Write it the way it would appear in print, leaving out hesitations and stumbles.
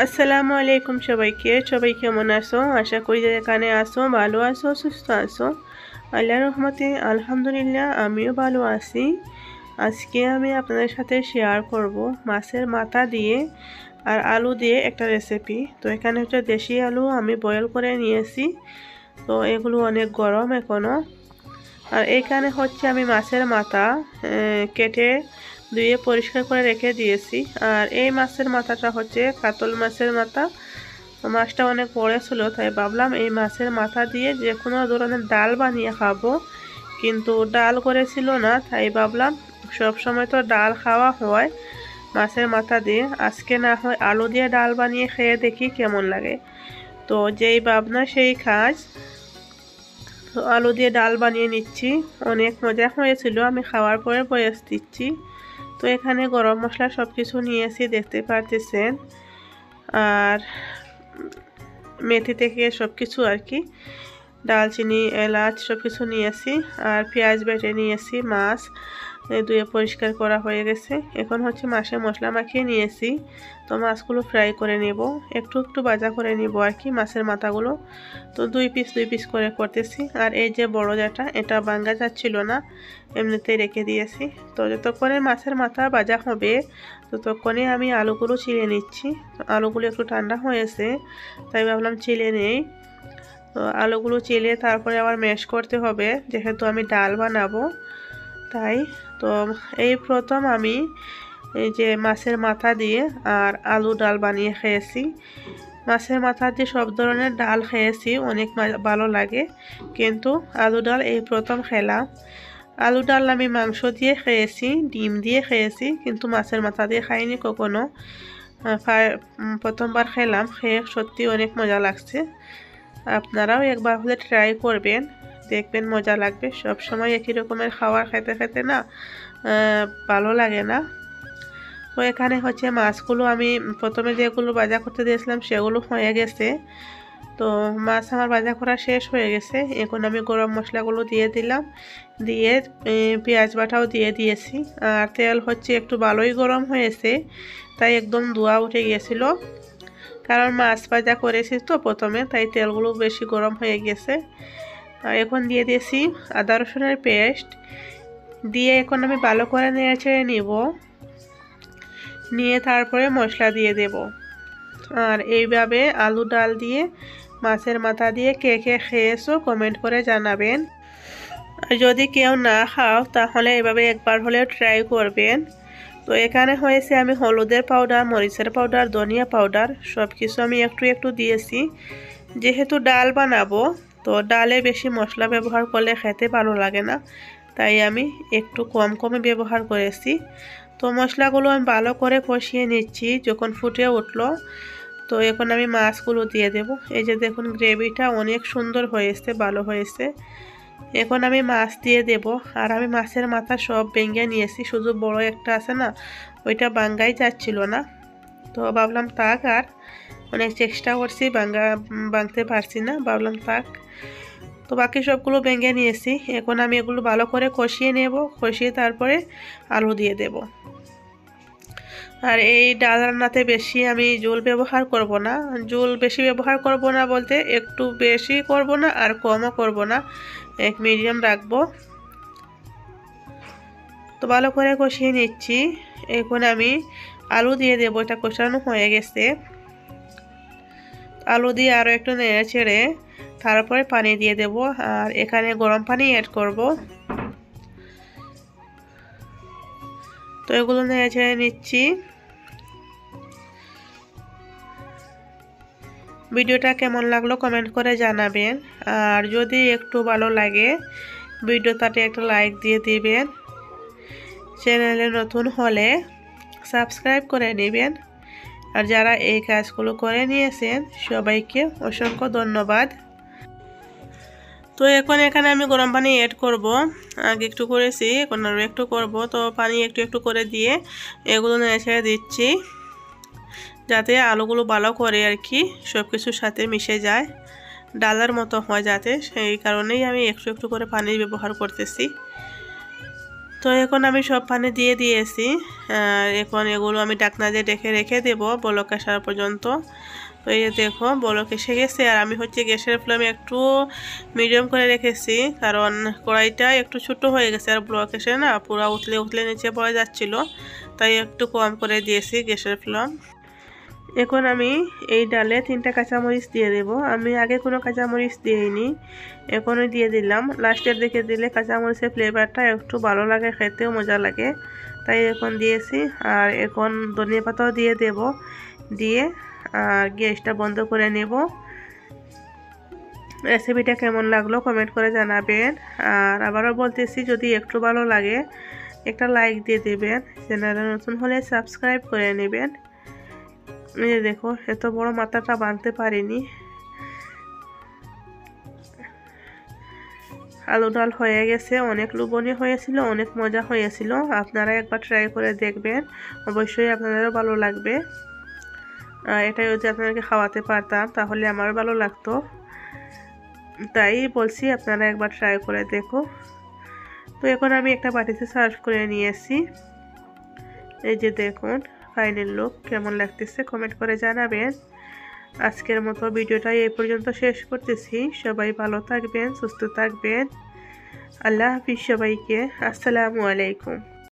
আসসালামু আলাইকুম সবাইকে। সবাই কেমন আছো? আশা করি যে এখানে আসো ভালো আছো, সুস্থ আছো। আল্লাহর রহমতে আলহামদুলিল্লাহ আমিও ভালো আছি। আজকে আমি আপনাদের সাথে শেয়ার করব মাছের মাথা দিয়ে আর আলু দিয়ে একটা রেসিপি। তো এখানে হচ্ছে দেশি আলু আমি বয়েল করে নিয়েছি। তো এগুলো অনেক গরম এখনো। আর এইখানে হচ্ছে আমি মাছের মাথা কেটে ধুয়ে পরিষ্কার করে রেখে দিয়েছি। আর এই মাছের মাথাটা হচ্ছে কাতল মাছের মাথা। মাছটা অনেক বড় ছিল, তাই ভাবলাম এই মাছের মাথা দিয়ে যে কোনো ধরনের ডাল বানিয়ে খাবো, কিন্তু ডাল করেছিল না, তাই ভাবলাম সব সময় তো ডাল খাওয়া হয় মাছের মাথা দিয়ে, আজকে না হয় আলু দিয়ে ডাল বানিয়ে খেয়ে দেখি কেমন লাগে। তো যেই ভাবনা সেই কাজ। তো আলু দিয়ে ডাল বানিয়ে নিচ্ছি। অনেক মজা হয়েছিল, আমি খাওয়ার পরে বয়স দিচ্ছি। তো এখানে গরম মশলা সব কিছু নিয়েছি, দেখতে পারতেছেন। আর মেথি থেকে সব কিছু আর কি, দালচিনি এলাচ সব কিছু নিয়েছি। আর পেঁয়াজ বেটে নিয়েছি। মাছ ধুয়ে পরিষ্কার করা হয়ে গেছে। এখন হচ্ছে মাছে মশলা মাখিয়ে নিয়েছি। তো মাছগুলো ফ্রাই করে নেব, একটু একটু ভাজা করে নিব আর কি মাছের মাথাগুলো। তো দুই পিস করে করতেছি। আর এই যে বড় যেটা, এটা ভাঙ্গা যাচ্ছিল না, এমনিতেই রেখে দিয়েছি। তো যতক্ষণে মাছের মাথা ভাজা হবে ততক্ষণে আমি আলুগুলো ছিলে নিচ্ছি। আলুগুলো একটু ঠান্ডা হয়েছে, তাই ভাবলাম ছিলে নেই। তো আলুগুলো চিলে তারপরে আবার ম্যাশ করতে হবে, যেহেতু আমি ডাল বানাবো তাই। তো এই প্রথম আমি এই যে মাছের মাথা দিয়ে আর আলু ডাল বানিয়ে খেয়েছি। মাছের মাথা দিয়ে সব ধরনের ডাল খেয়েছি, অনেক ভালো লাগে, কিন্তু আলু ডাল এই প্রথম খেলাম। আলু ডাল আমি মাংস দিয়ে খেয়েছি, ডিম দিয়ে খেয়েছি, কিন্তু মাছের মাথা দিয়ে খাইনি কখনো। প্রথমবার খেলাম, খেয়ে সত্যি অনেক মজা লাগছে। আপনারাও একবার হলে ট্রাই করবেন, দেখবেন মজা লাগবে। সব সময় একই রকমের খাবার খেতে খেতে না ভালো লাগে না। তো এখানে হচ্ছে মাছগুলো আমি প্রথমে যেগুলো ভাজা করতে দিয়েছিলাম সেগুলো হয়ে গেছে। তো মাছ আমার ভাজা করা শেষ হয়ে গেছে। এখন আমি গরম মশলাগুলো দিয়ে দিলাম, দিয়ে পেঁয়াজ বাটাও দিয়ে দিয়েছি। আর তেল হচ্ছে একটু ভালোই গরম হয়েছে, তাই একদম ধোঁয়া উঠে গিয়েছিল, কারণ মাছ ভাজা করেছি তো প্রথমে, তাই তেলগুলো বেশি গরম হয়ে গেছে। আর এখন দিয়ে দিয়েছি আদা রসুনের পেস্ট, দিয়ে এখন আমি ভালো করে নেড়ে ছেড়ে নিব, নিয়ে তারপরে মশলা দিয়ে দেব। আর এইভাবে আলু ডাল দিয়ে মাছের মাথা দিয়ে কে কে খেয়েছো কমেন্ট করে জানাবেন। আর যদি কেউ না খাও তাহলে এভাবে একবার হলেও ট্রাই করবেন। তো এখানে হয়েছে আমি হলুদের পাউডার, মরিচের পাউডার, ধনিয়া পাউডার সব কিছু আমি একটু একটু দিয়েছি। যেহেতু ডাল বানাবো, তো ডালে বেশি মশলা ব্যবহার করলে খেতে ভালো লাগে না, তাই আমি একটু কম কমে ব্যবহার করেছি। তো মশলাগুলো আমি ভালো করে কষিয়ে নিচ্ছি। যখন ফুটে উঠলো, তো এখন আমি মাছগুলো দিয়ে দেব। এই যে দেখুন, গ্রেভিটা অনেক সুন্দর হয়েছে, ভালো হয়েছে। এখন আমি মাছ দিয়ে দেব। আর আমি মাছের মাথা সব ভেঙে নিয়েছি, শুধু বড় একটা আছে না, ওইটা ভাঙ্গাই যাচ্ছিল না। তো ভাবলাম থাক, আর অনেক চেষ্টা করছি, ভাঙতে পারছি না, ভাবলাম থাক। তো বাকি সবগুলো ভেঙে নিয়েছি। এখন আমি এগুলো ভালো করে কষিয়ে নেব, কষিয়ে তারপরে আলু দিয়ে দেব। আর এই ডাল রান্নাতে বেশি আমি ঝোল ব্যবহার করব না। ঝোল বেশি ব্যবহার করব না বলতে, একটু বেশি করব না আর কমও করব না, এক মিডিয়াম রাখবো। তো ভালো করে কষিয়ে নিচ্ছি। এখন আমি আলু দিয়ে দেবো, এটা কষানো হয়ে গেছে। আলু দিয়ে আরও একটু নেড়ে ছেড়ে তারপরে পানি দিয়ে দেব। আর এখানে গরম পানি অ্যাড করব। তো এগুলো নেড়ে ছেড়ে নিচ্ছি। ভিডিওটা কেমন লাগলো কমেন্ট করে জানাবেন। আর যদি একটু ভালো লাগে ভিডিওটাতে একটা লাইক দিয়ে দিবেন। চ্যানেলে নতুন হলে সাবস্ক্রাইব করে নেবেন। আর যারা এই কাজগুলো করে নিয়েছেন সবাইকে অসংখ্য ধন্যবাদ। তো এখন এখানে আমি গরম পানি অ্যাড করব। আগে একটু করেছি, এখন আরও একটু করব। তো পানি একটু একটু করে দিয়ে এগুলো নেড়ে ছেড়ে দিচ্ছি, যাতে আলুগুলো ভালো করে আর কি সব কিছুর সাথে মিশে যায়, ডালের মতো হয় যাতে, সেই কারণেই আমি একটু একটু করে পানি ব্যবহার করতেছি। তো এখন আমি সব পানি দিয়ে দিয়েছি। এখন এগুলো আমি ঢাকনা দিয়ে রেখে দেব বলক আসার পর্যন্ত। তো এই যে দেখো বলক এসে গেছে। আর আমি হচ্ছে গ্যাসের ফ্লেম একটু মিডিয়াম করে রেখেছি, কারণ কড়াইটা একটু ছোটো হয়ে গেছে আর বলক এসে না পুরো উতলে নিচে পড়ে যাচ্ছিলো, তাই একটু কম করে দিয়েছি গ্যাসের ফ্লেম। এখন আমি এই ডালে 3টা কাঁচামরিচ দিয়ে দেব। আমি আগে কোনো কাঁচামরিচ দিইনি, এখনই দিয়ে দিলাম। লাস্টের দিকে দিলে কাঁচামরিচের ফ্লেভারটা একটু ভালো লাগে, খেতেও মজা লাগে, তাই এখন দিয়েছি। আর এখন ধনিয়া পাতাও দিয়ে দেব, দিয়ে আর গ্যাসটা বন্ধ করে নেব। রেসিপিটা কেমন লাগলো কমেন্ট করে জানাবেন। আর আবারও বলতেছি, যদি একটু ভালো লাগে একটা লাইক দিয়ে দেবেন, চ্যানেলে নতুন হলে সাবস্ক্রাইব করে নেবেন। এই দেখো এত বড় মাথাটা বাঁধতে পারিনি। আলু ডাল হয়ে গেছে, অনেক লোভনীয় হয়েছিল, অনেক মজা হয়েছিল। আপনারা একবার ট্রাই করে দেখবেন, অবশ্যই আপনাদেরও ভালো লাগবে। এটাই যদি আপনাদেরকে খাওয়াতে পারতাম তাহলে আমারও ভালো লাগতো, তাই বলছি আপনারা একবার ট্রাই করে দেখো। তো এখন আমি একটা বাটিতে সার্ভ করে নিয়েছি। এই যে দেখুন ফাইনাল লুক, কেমন লাগতেছে কমেন্ট করে জানাবেন। আজকের মতো ভিডিওটা এই পর্যন্ত শেষ করতেছি। সবাই ভালো থাকবেন, সুস্থ থাকবেন। আল্লাহ হাফিজ সবাইকে। আসসালামু আলাইকুম।